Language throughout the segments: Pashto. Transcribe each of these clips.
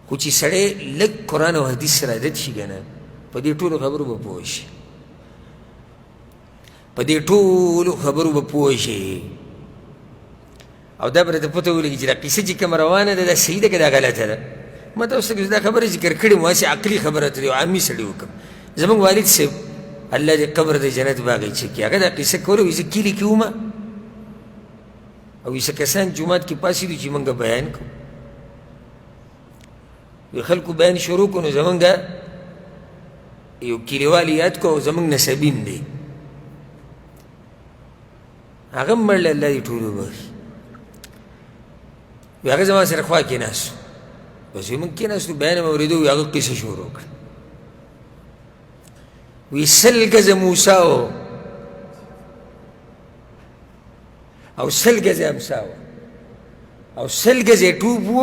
خو چې سړی لږ قرآن او حدیث سره عادت شي که نه په دې ټولو خبرو به پوه شي په دې ټولو خبرو به پوه شي او دا به راته پته ولګي چې دا قصه چې کومه روانه ده دا صحیح ده که دا غلطه ده ما تاسو ته دا خبره ذکر کړې وم هسې عقلي خبره ته یو عامي سړي وکړم زموږ والد صاحب الله دې قبر د جنت باغچه کړي هغه دا قصه کوله وایي زه کلي کې وم او وایي څه کسان جومات کې پاسېدو چې موږ بیان کوو وی خلکو بیان شروع کړو نو زموږ یو کلیوال یاد کو او زموږ نسبین دی هغه هم مړ الله دې ټول وبخي وی هغه زما سره خوا کېناستو بس وی موږ کېناستو بیان مې اورېدو وی هغه قصه شروع کړه وی 100 ګزه موسی او 100 ګزه امسا او 100 ګزه ټوپ و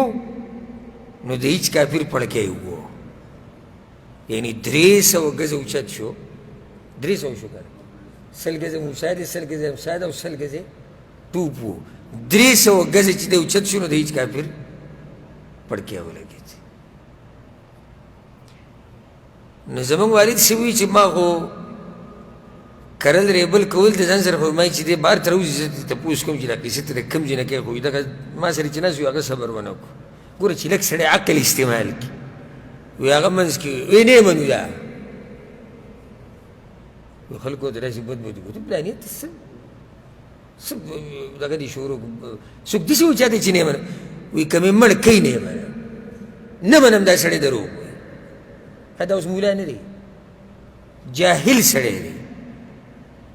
نو د هیچ کافر پړکی و یعنی 300 ګزه اوچت شو 300 شو که 100 ګزه موسی دی 100 ګزه امسا ده او 100 ګزه ټوپ و 300 ګزه چې دی اوچت شو نو د هیچ کافر پړکی ولګېد نو زموږ والد صاحب وایي چې ما خو کرل ریبل کول د ځان سره خو ما چې دی بهر ته راوځي زه تپوس کوم چې دا قصې ته د کوم ځای نه کوې خو دغه ما سره چې ناست وي هغه صبر ونه کړو ګوره چې لږ سړی عقل استعمال کړي وی هغه منځ کې وی نه منو دا وی خلکو ته داسې بد بد وایي پلانې ته څه دغه دې شروع څوک داسې وایي چاته چې نه منه وی که مې مړ کوي نه یې منم نه منم دا سړی دروغ وایي دا اوس مولا نه دی جاهل سړی دی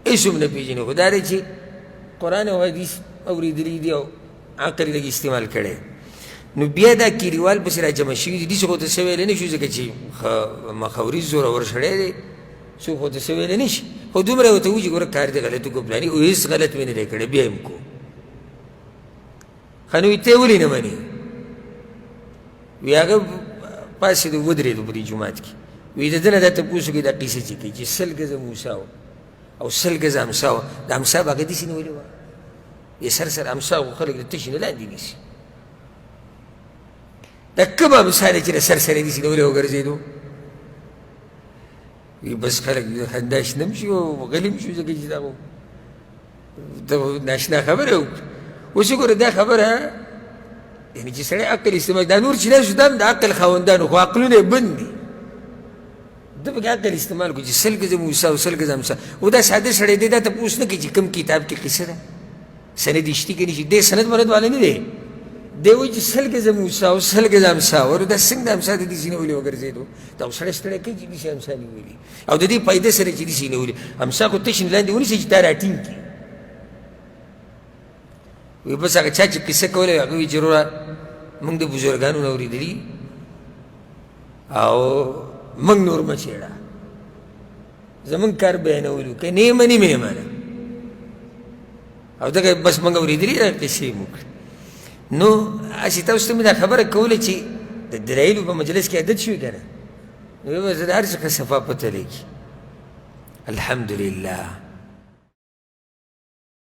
هېڅ هم نه پېژني خو دا دی چې قرآن او حدیث اورېدلي دي او عقل یې لږ استعمال کړی نو بیا دا کلیوال پسې را جمع شوي دي داسې خو ته څه ویلی نه شو ځکه چې مخوري زورور سړی دی څوک خو ته څه ویلی نه شي خو دومره ورته وایي چې ګوره کار دې غلط وکړو پلاني او هېڅ غلط مې نه دی کړی بیا هم کو ښه نو ته یې ولې نه منې وی هغه پاسېدو ودرېدو په دې جومات کې وی د ده نه دا تپوس وکړي دا قیسه چې کوي چې 100 ګزه موسی او 100 ګزه امسا وه د امسا به هغه داسې نیولې وه د سر سر امسا خو خلک د تشي نه لاندې نیسي دا کوم امسا دی چې د سر سر یې داسې نیولې وګرځېدو وی بس خلک خندا شنه هم شي او غلي هم شو ځکه چې دا خو ناشنا خبره وکړه اوس یې ګوره دا خبره یعنې چې سړی عقل استعمال دا نور چې ناست دا هم د عقل خاوندانو خو عقلونه یې بند دي ده پکې عقل استعمال کړو چې 100 ګزه موسی او 100 ګزه امسا او دا ساده سړی دی دا تپوس نه کوي چې کوم کتاب کې قصه ده سند یې شتي که نه شي دی سند مرد والا نه دی دی وایي چې 100 ګزه موسی او 100 ګزه امسا ورو دا څنګه د امسا د داسې نیولې وګرځېدو دا خو سړی ستړی کوي چې داسې امسا نیولي او د دې فایده سره چې داسې نیولي امسا خو تش نه لاندې ونیسي چې دا راټینګ کړي وی بس هغه چا چې قصه کوله هغه وایي چې وروره موږ د بزرګانو نه اورېدلي او موږ نور مه چېړه زموږ کار بیانولو که نه یې مني مې یې منه او دغه بس موږ اورېدلي دا قصې یې وکړه نو هسې تاسو ته مې دا خبره کوله چې د دلایلو په مجلس کې عادت شوي که نه نو بس د هر څه ښه صفا پته لګي الحمدلله